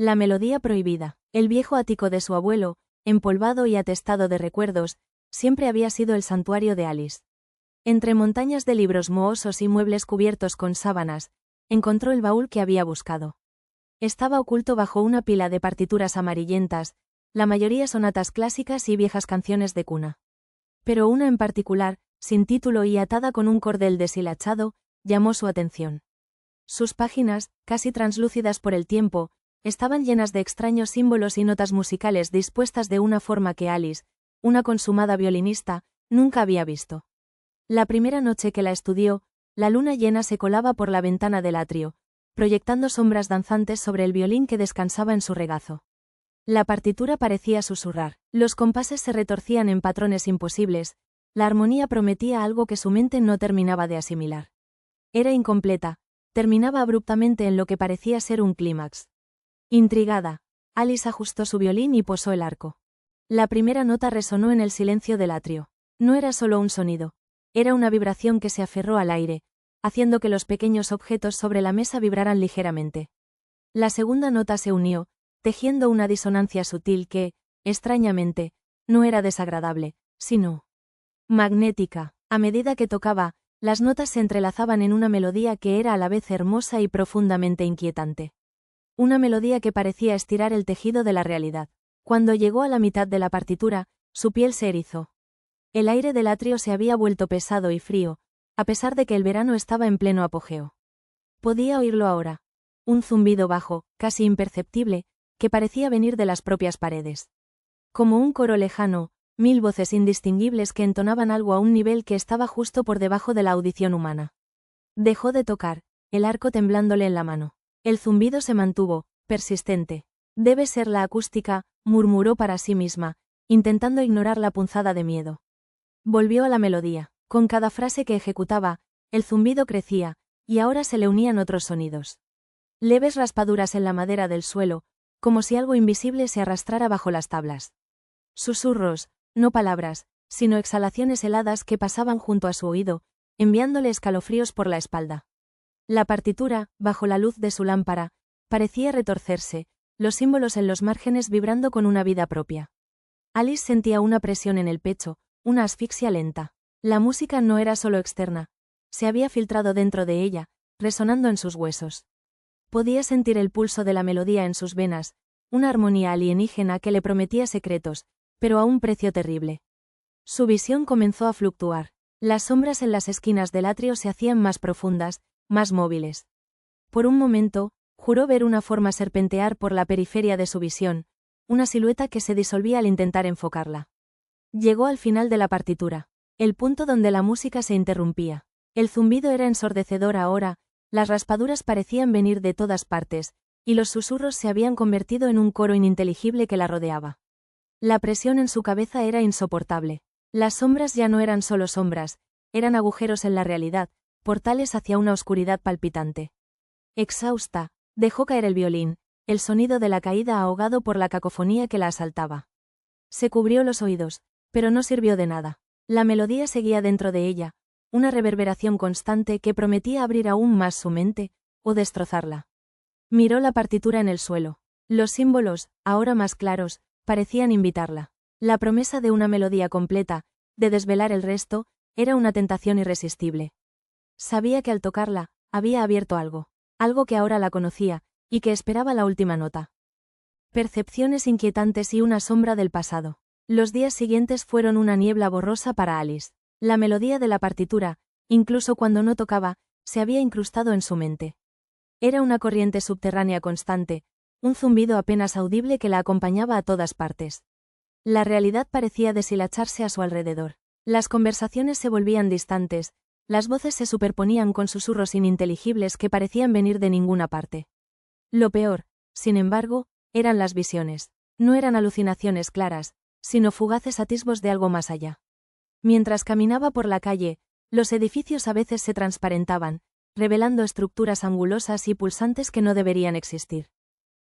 La melodía prohibida. El viejo ático de su abuelo, empolvado y atestado de recuerdos, siempre había sido el santuario de Alice. Entre montañas de libros mohosos y muebles cubiertos con sábanas, encontró el baúl que había buscado. Estaba oculto bajo una pila de partituras amarillentas, la mayoría sonatas clásicas y viejas canciones de cuna. Pero una en particular, sin título y atada con un cordel deshilachado, llamó su atención. Sus páginas, casi translúcidas por el tiempo, estaban llenas de extraños símbolos y notas musicales dispuestas de una forma que Alice, una consumada violinista, nunca había visto. La primera noche que la estudió, la luna llena se colaba por la ventana del atrio, proyectando sombras danzantes sobre el violín que descansaba en su regazo. La partitura parecía susurrar, los compases se retorcían en patrones imposibles, la armonía prometía algo que su mente no terminaba de asimilar. Era incompleta, terminaba abruptamente en lo que parecía ser un clímax. Intrigada, Alice ajustó su violín y posó el arco. La primera nota resonó en el silencio del atrio. No era solo un sonido, era una vibración que se aferró al aire, haciendo que los pequeños objetos sobre la mesa vibraran ligeramente. La segunda nota se unió, tejiendo una disonancia sutil que, extrañamente, no era desagradable, sino magnética. A medida que tocaba, las notas se entrelazaban en una melodía que era a la vez hermosa y profundamente inquietante. Una melodía que parecía estirar el tejido de la realidad. Cuando llegó a la mitad de la partitura, su piel se erizó. El aire del atrio se había vuelto pesado y frío, a pesar de que el verano estaba en pleno apogeo. Podía oírlo ahora. Un zumbido bajo, casi imperceptible, que parecía venir de las propias paredes. Como un coro lejano, 1000 voces indistinguibles que entonaban algo a un nivel que estaba justo por debajo de la audición humana. Dejó de tocar, el arco temblándole en la mano. El zumbido se mantuvo, persistente. Debe ser la acústica, murmuró para sí misma, intentando ignorar la punzada de miedo. Volvió a la melodía. Con cada frase que ejecutaba, el zumbido crecía, y ahora se le unían otros sonidos. Leves raspaduras en la madera del suelo, como si algo invisible se arrastrara bajo las tablas. Susurros, no palabras, sino exhalaciones heladas que pasaban junto a su oído, enviándole escalofríos por la espalda. La partitura, bajo la luz de su lámpara, parecía retorcerse, los símbolos en los márgenes vibrando con una vida propia. Alice sentía una presión en el pecho, una asfixia lenta. La música no era solo externa, se había filtrado dentro de ella, resonando en sus huesos. Podía sentir el pulso de la melodía en sus venas, una armonía alienígena que le prometía secretos, pero a un precio terrible. Su visión comenzó a fluctuar. Las sombras en las esquinas del atrio se hacían más profundas, más móviles. Por un momento, juró ver una forma serpentear por la periferia de su visión, una silueta que se disolvía al intentar enfocarla. Llegó al final de la partitura. El punto donde la música se interrumpía. El zumbido era ensordecedor ahora, las raspaduras parecían venir de todas partes, y los susurros se habían convertido en un coro ininteligible que la rodeaba. La presión en su cabeza era insoportable. Las sombras ya no eran solo sombras, eran agujeros en la realidad, portales hacia una oscuridad palpitante. Exhausta, dejó caer el violín, el sonido de la caída ahogado por la cacofonía que la asaltaba. Se cubrió los oídos, pero no sirvió de nada. La melodía seguía dentro de ella, una reverberación constante que prometía abrir aún más su mente, o destrozarla. Miró la partitura en el suelo. Los símbolos, ahora más claros, parecían invitarla. La promesa de una melodía completa, de desvelar el resto, era una tentación irresistible. Sabía que al tocarla, había abierto algo que ahora la conocía, y que esperaba la última nota. Percepciones inquietantes y una sombra del pasado. Los días siguientes fueron una niebla borrosa para Alice. La melodía de la partitura, incluso cuando no tocaba, se había incrustado en su mente. Era una corriente subterránea constante, un zumbido apenas audible que la acompañaba a todas partes. La realidad parecía deshilacharse a su alrededor. Las conversaciones se volvían distantes, las voces se superponían con susurros ininteligibles que parecían venir de ninguna parte. Lo peor, sin embargo, eran las visiones. No eran alucinaciones claras, sino fugaces atisbos de algo más allá. Mientras caminaba por la calle, los edificios a veces se transparentaban, revelando estructuras angulosas y pulsantes que no deberían existir.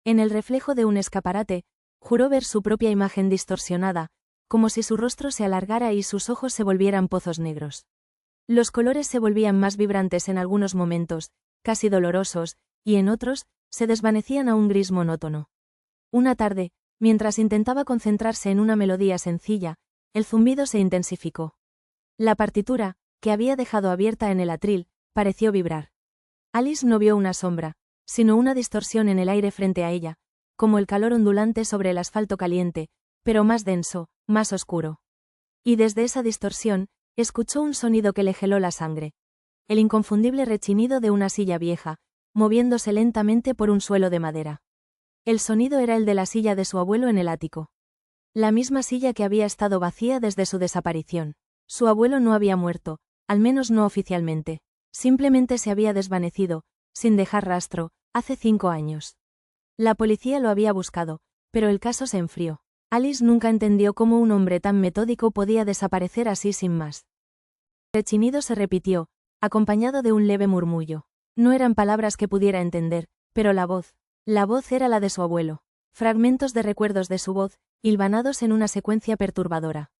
En el reflejo de un escaparate, juró ver su propia imagen distorsionada, como si su rostro se alargara y sus ojos se volvieran pozos negros. Los colores se volvían más vibrantes en algunos momentos, casi dolorosos, y en otros, se desvanecían a un gris monótono. Una tarde, mientras intentaba concentrarse en una melodía sencilla, el zumbido se intensificó. La partitura, que había dejado abierta en el atril, pareció vibrar. Alice no vio una sombra, sino una distorsión en el aire frente a ella, como el calor ondulante sobre el asfalto caliente, pero más denso, más oscuro. Y desde esa distorsión, escuchó un sonido que le heló la sangre. El inconfundible rechinido de una silla vieja, moviéndose lentamente por un suelo de madera. El sonido era el de la silla de su abuelo en el ático. La misma silla que había estado vacía desde su desaparición. Su abuelo no había muerto, al menos no oficialmente. Simplemente se había desvanecido, sin dejar rastro, hace 5 años. La policía lo había buscado, pero el caso se enfrió. Alice nunca entendió cómo un hombre tan metódico podía desaparecer así sin más. El rechinido se repitió, acompañado de un leve murmullo. No eran palabras que pudiera entender, pero la voz era la de su abuelo. Fragmentos de recuerdos de su voz, hilvanados en una secuencia perturbadora.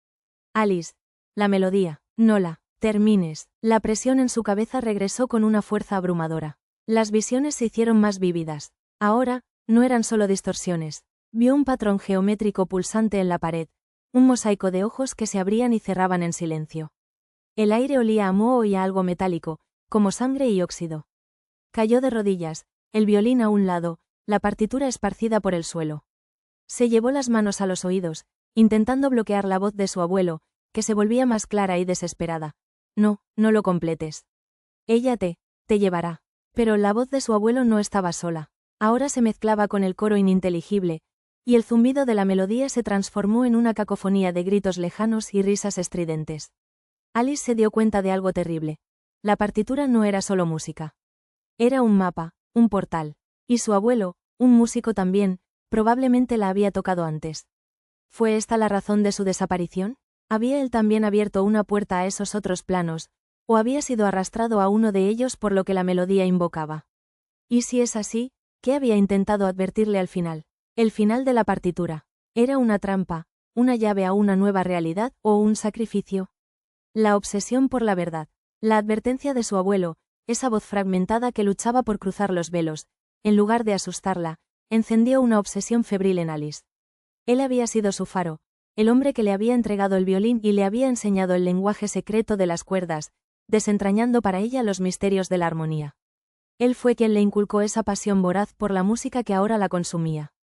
Alice. La melodía. No la termines. La presión en su cabeza regresó con una fuerza abrumadora. Las visiones se hicieron más vívidas. Ahora, no eran solo distorsiones. Vio un patrón geométrico pulsante en la pared, un mosaico de ojos que se abrían y cerraban en silencio. El aire olía a moho y a algo metálico, como sangre y óxido. Cayó de rodillas, el violín a un lado, la partitura esparcida por el suelo. Se llevó las manos a los oídos, intentando bloquear la voz de su abuelo, que se volvía más clara y desesperada. No, no lo completes. Ella te llevará. Pero la voz de su abuelo no estaba sola. Ahora se mezclaba con el coro ininteligible, y el zumbido de la melodía se transformó en una cacofonía de gritos lejanos y risas estridentes. Alice se dio cuenta de algo terrible. La partitura no era solo música. Era un mapa, un portal. Y su abuelo, un músico también, probablemente la había tocado antes. ¿Fue esta la razón de su desaparición? ¿Había él también abierto una puerta a esos otros planos, o había sido arrastrado a uno de ellos por lo que la melodía invocaba? Y si es así, ¿qué había intentado advertirle al final? El final de la partitura. ¿Era una trampa, una llave a una nueva realidad o un sacrificio? La obsesión por la verdad. La advertencia de su abuelo, esa voz fragmentada que luchaba por cruzar los velos, en lugar de asustarla, encendió una obsesión febril en Alice. Él había sido su faro, el hombre que le había entregado el violín y le había enseñado el lenguaje secreto de las cuerdas, desentrañando para ella los misterios de la armonía. Él fue quien le inculcó esa pasión voraz por la música que ahora la consumía.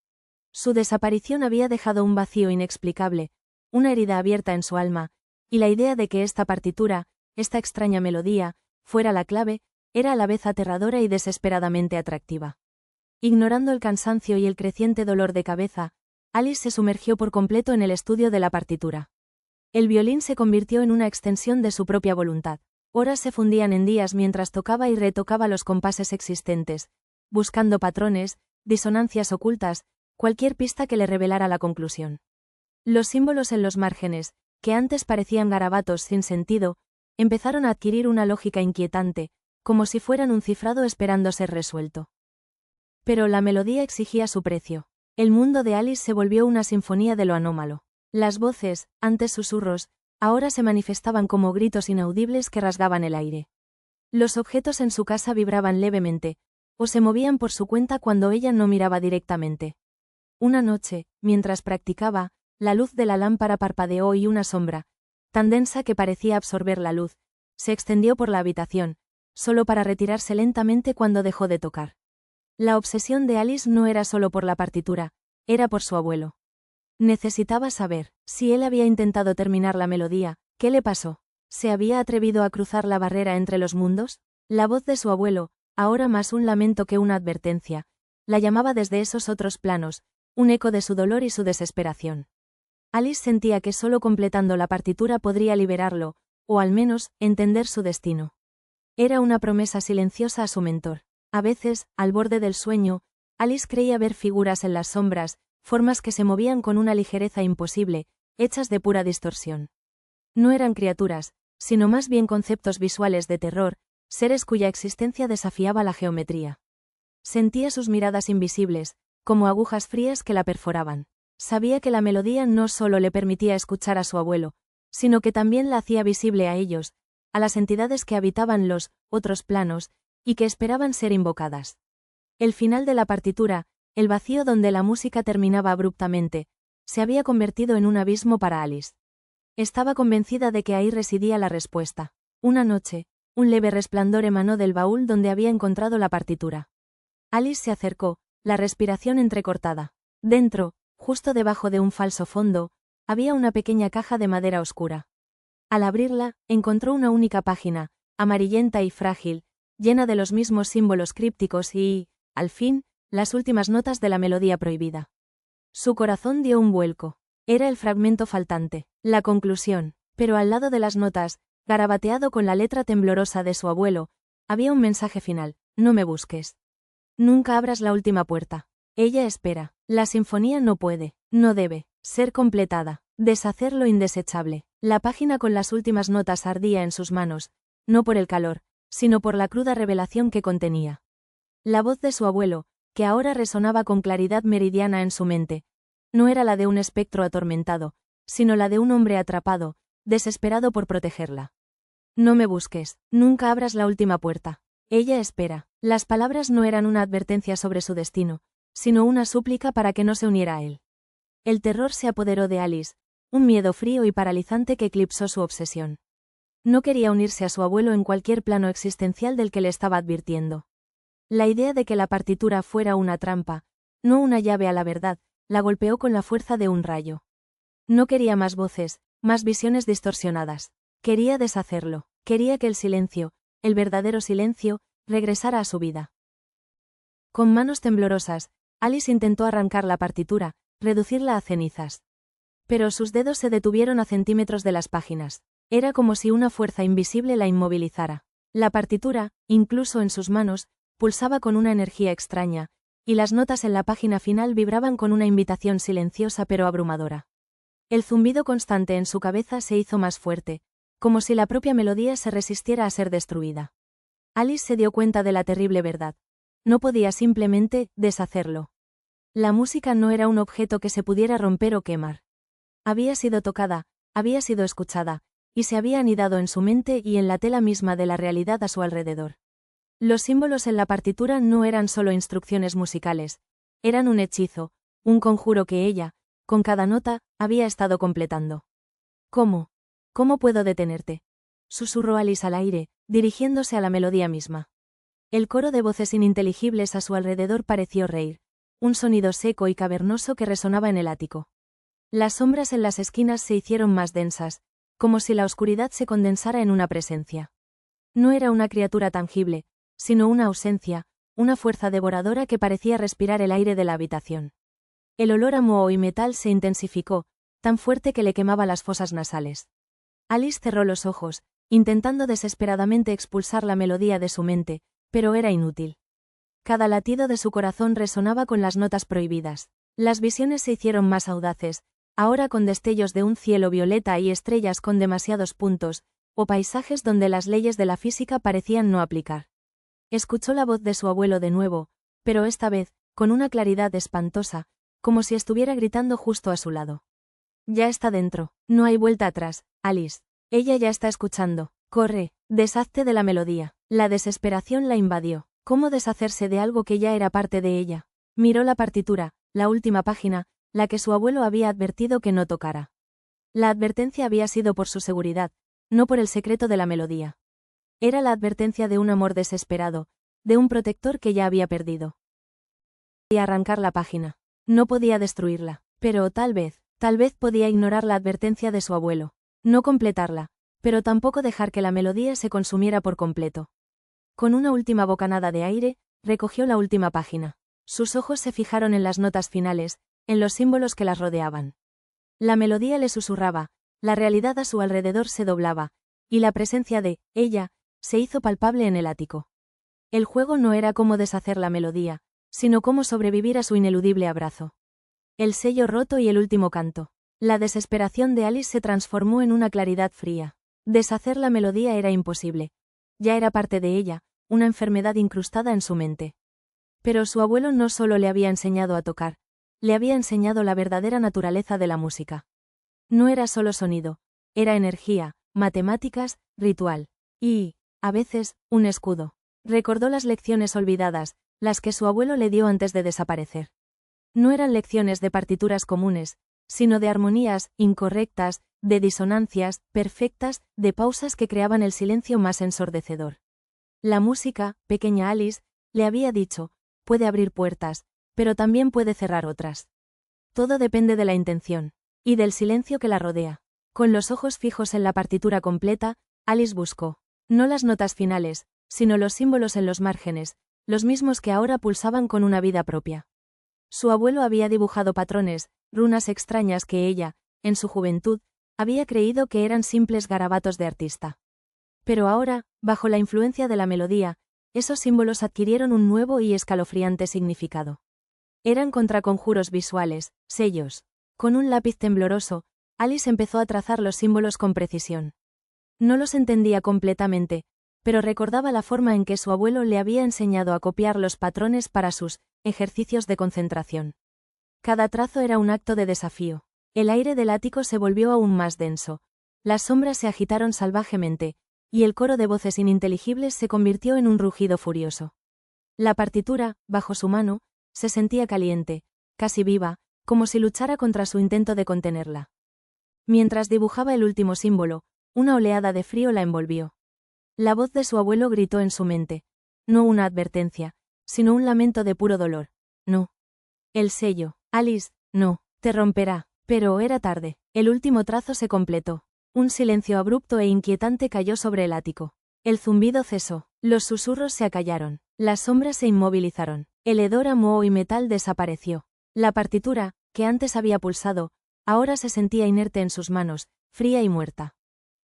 Su desaparición había dejado un vacío inexplicable, una herida abierta en su alma, y la idea de que esta partitura, esta extraña melodía, fuera la clave, era a la vez aterradora y desesperadamente atractiva. Ignorando el cansancio y el creciente dolor de cabeza, Alice se sumergió por completo en el estudio de la partitura. El violín se convirtió en una extensión de su propia voluntad. Horas se fundían en días mientras tocaba y retocaba los compases existentes, buscando patrones, disonancias ocultas, cualquier pista que le revelara la conclusión. Los símbolos en los márgenes, que antes parecían garabatos sin sentido, empezaron a adquirir una lógica inquietante, como si fueran un cifrado esperando ser resuelto. Pero la melodía exigía su precio. El mundo de Alice se volvió una sinfonía de lo anómalo. Las voces, antes susurros, ahora se manifestaban como gritos inaudibles que rasgaban el aire. Los objetos en su casa vibraban levemente, o se movían por su cuenta cuando ella no miraba directamente. Una noche, mientras practicaba, la luz de la lámpara parpadeó y una sombra, tan densa que parecía absorber la luz, se extendió por la habitación, solo para retirarse lentamente cuando dejó de tocar. La obsesión de Alice no era solo por la partitura, era por su abuelo. Necesitaba saber, si él había intentado terminar la melodía, ¿qué le pasó? ¿Se había atrevido a cruzar la barrera entre los mundos? La voz de su abuelo, ahora más un lamento que una advertencia, la llamaba desde esos otros planos, un eco de su dolor y su desesperación. Alice sentía que solo completando la partitura podría liberarlo, o al menos, entender su destino. Era una promesa silenciosa a su mentor. A veces, al borde del sueño, Alice creía ver figuras en las sombras, formas que se movían con una ligereza imposible, hechas de pura distorsión. No eran criaturas, sino más bien conceptos visuales de terror, seres cuya existencia desafiaba la geometría. Sentía sus miradas invisibles, como agujas frías que la perforaban. Sabía que la melodía no solo le permitía escuchar a su abuelo, sino que también la hacía visible a ellos, a las entidades que habitaban los otros planos, y que esperaban ser invocadas. El final de la partitura, el vacío donde la música terminaba abruptamente, se había convertido en un abismo para Alice. Estaba convencida de que ahí residía la respuesta. Una noche, un leve resplandor emanó del baúl donde había encontrado la partitura. Alice se acercó, la respiración entrecortada. Dentro, justo debajo de un falso fondo, había una pequeña caja de madera oscura. Al abrirla, encontró una única página, amarillenta y frágil, llena de los mismos símbolos crípticos y, al fin, las últimas notas de la melodía prohibida. Su corazón dio un vuelco. Era el fragmento faltante, la conclusión, pero al lado de las notas, garabateado con la letra temblorosa de su abuelo, había un mensaje final: no me busques. Nunca abras la última puerta. Ella espera. La sinfonía no puede, no debe, ser completada. Deshacer lo indesechable. La página con las últimas notas ardía en sus manos, no por el calor, sino por la cruda revelación que contenía. La voz de su abuelo, que ahora resonaba con claridad meridiana en su mente, no era la de un espectro atormentado, sino la de un hombre atrapado, desesperado por protegerla. No me busques, nunca abras la última puerta. Ella espera. Las palabras no eran una advertencia sobre su destino, sino una súplica para que no se uniera a él. El terror se apoderó de Alice, un miedo frío y paralizante que eclipsó su obsesión. No quería unirse a su abuelo en cualquier plano existencial del que le estaba advirtiendo. La idea de que la partitura fuera una trampa, no una llave a la verdad, la golpeó con la fuerza de un rayo. No quería más voces, más visiones distorsionadas. Quería deshacerlo. Quería que el silencio, el verdadero silencio, regresara a su vida. Con manos temblorosas, Alice intentó arrancar la partitura, reducirla a cenizas. Pero sus dedos se detuvieron a centímetros de las páginas. Era como si una fuerza invisible la inmovilizara. La partitura, incluso en sus manos, pulsaba con una energía extraña, y las notas en la página final vibraban con una invitación silenciosa pero abrumadora. El zumbido constante en su cabeza se hizo más fuerte, como si la propia melodía se resistiera a ser destruida. Alice se dio cuenta de la terrible verdad. No podía simplemente deshacerlo. La música no era un objeto que se pudiera romper o quemar. Había sido tocada, había sido escuchada, y se había anidado en su mente y en la tela misma de la realidad a su alrededor. Los símbolos en la partitura no eran solo instrucciones musicales, eran un hechizo, un conjuro que ella, con cada nota, había estado completando. ¿Cómo? ¿Cómo puedo detenerte?, susurró Alice al aire, dirigiéndose a la melodía misma. El coro de voces ininteligibles a su alrededor pareció reír, un sonido seco y cavernoso que resonaba en el ático. Las sombras en las esquinas se hicieron más densas, como si la oscuridad se condensara en una presencia. No era una criatura tangible, sino una ausencia, una fuerza devoradora que parecía respirar el aire de la habitación. El olor a moho y metal se intensificó, tan fuerte que le quemaba las fosas nasales. Alice cerró los ojos, intentando desesperadamente expulsar la melodía de su mente, pero era inútil. Cada latido de su corazón resonaba con las notas prohibidas. Las visiones se hicieron más audaces, ahora con destellos de un cielo violeta y estrellas con demasiados puntos, o paisajes donde las leyes de la física parecían no aplicar. Escuchó la voz de su abuelo de nuevo, pero esta vez, con una claridad espantosa, como si estuviera gritando justo a su lado. Ya está dentro, no hay vuelta atrás, Alice. Ella ya está escuchando. Corre, deshazte de la melodía. La desesperación la invadió. ¿Cómo deshacerse de algo que ya era parte de ella? Miró la partitura, la última página, la que su abuelo había advertido que no tocara. La advertencia había sido por su seguridad, no por el secreto de la melodía. Era la advertencia de un amor desesperado, de un protector que ya había perdido. Y arrancar la página. No podía destruirla, pero tal vez podía ignorar la advertencia de su abuelo. No completarla, pero tampoco dejar que la melodía se consumiera por completo. Con una última bocanada de aire, recogió la última página. Sus ojos se fijaron en las notas finales, en los símbolos que las rodeaban. La melodía le susurraba, la realidad a su alrededor se doblaba, y la presencia de ella se hizo palpable en el ático. El juego no era cómo deshacer la melodía, sino cómo sobrevivir a su ineludible abrazo. El sello roto y el último canto. La desesperación de Alice se transformó en una claridad fría. Deshacer la melodía era imposible. Ya era parte de ella, una enfermedad incrustada en su mente. Pero su abuelo no solo le había enseñado a tocar, le había enseñado la verdadera naturaleza de la música. No era solo sonido, era energía, matemáticas, ritual. Y, a veces, un escudo. Recordó las lecciones olvidadas, las que su abuelo le dio antes de desaparecer. No eran lecciones de partituras comunes, sino de armonías incorrectas, de disonancias perfectas, de pausas que creaban el silencio más ensordecedor. La música, pequeña Alice, le había dicho, puede abrir puertas, pero también puede cerrar otras. Todo depende de la intención, y del silencio que la rodea. Con los ojos fijos en la partitura completa, Alice buscó, no las notas finales, sino los símbolos en los márgenes, los mismos que ahora pulsaban con una vida propia. Su abuelo había dibujado patrones, runas extrañas que ella, en su juventud, había creído que eran simples garabatos de artista. Pero ahora, bajo la influencia de la melodía, esos símbolos adquirieron un nuevo y escalofriante significado. Eran contraconjuros visuales, sellos. Con un lápiz tembloroso, Alice empezó a trazar los símbolos con precisión. No los entendía completamente, pero recordaba la forma en que su abuelo le había enseñado a copiar los patrones para sus ejercicios de concentración. Cada trazo era un acto de desafío. El aire del ático se volvió aún más denso. Las sombras se agitaron salvajemente, y el coro de voces ininteligibles se convirtió en un rugido furioso. La partitura, bajo su mano, se sentía caliente, casi viva, como si luchara contra su intento de contenerla. Mientras dibujaba el último símbolo, una oleada de frío la envolvió. La voz de su abuelo gritó en su mente. No una advertencia, sino un lamento de puro dolor. No. El sello, Alice, no, te romperá. Pero era tarde. El último trazo se completó. Un silencio abrupto e inquietante cayó sobre el ático. El zumbido cesó. Los susurros se acallaron. Las sombras se inmovilizaron. El hedor a moho y metal desapareció. La partitura, que antes había pulsado, ahora se sentía inerte en sus manos, fría y muerta.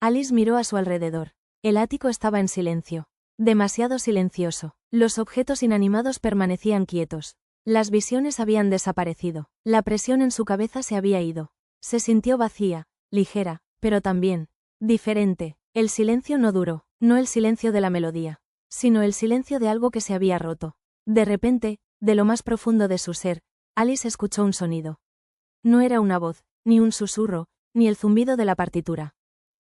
Alice miró a su alrededor. El ático estaba en silencio. Demasiado silencioso. Los objetos inanimados permanecían quietos. Las visiones habían desaparecido. La presión en su cabeza se había ido. Se sintió vacía, ligera, pero también diferente. El silencio no duró, no el silencio de la melodía, sino el silencio de algo que se había roto. De repente, de lo más profundo de su ser, Alice escuchó un sonido. No era una voz, ni un susurro, ni el zumbido de la partitura.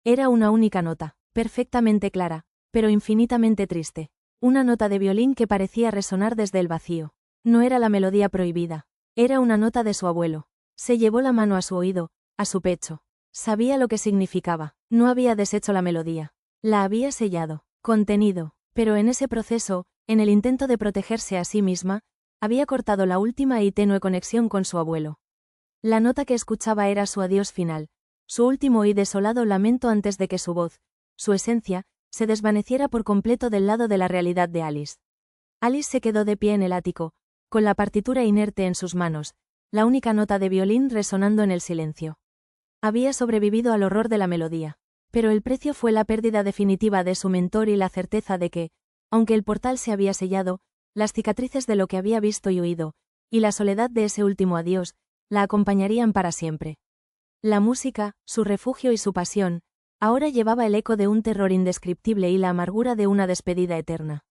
Era una única nota, perfectamente clara, pero infinitamente triste. Una nota de violín que parecía resonar desde el vacío. No era la melodía prohibida. Era una nota de su abuelo. Se llevó la mano a su oído, a su pecho. Sabía lo que significaba. No había deshecho la melodía. La había sellado, contenido, pero en ese proceso, en el intento de protegerse a sí misma, había cortado la última y tenue conexión con su abuelo. La nota que escuchaba era su adiós final, su último y desolado lamento antes de que su voz, su esencia, se desvaneciera por completo del lado de la realidad de Alice. Alice se quedó de pie en el ático, con la partitura inerte en sus manos, la única nota de violín resonando en el silencio. Había sobrevivido al horror de la melodía, pero el precio fue la pérdida definitiva de su mentor y la certeza de que, aunque el portal se había sellado, las cicatrices de lo que había visto y oído, y la soledad de ese último adiós, la acompañarían para siempre. La música, su refugio y su pasión, ahora llevaba el eco de un terror indescriptible y la amargura de una despedida eterna.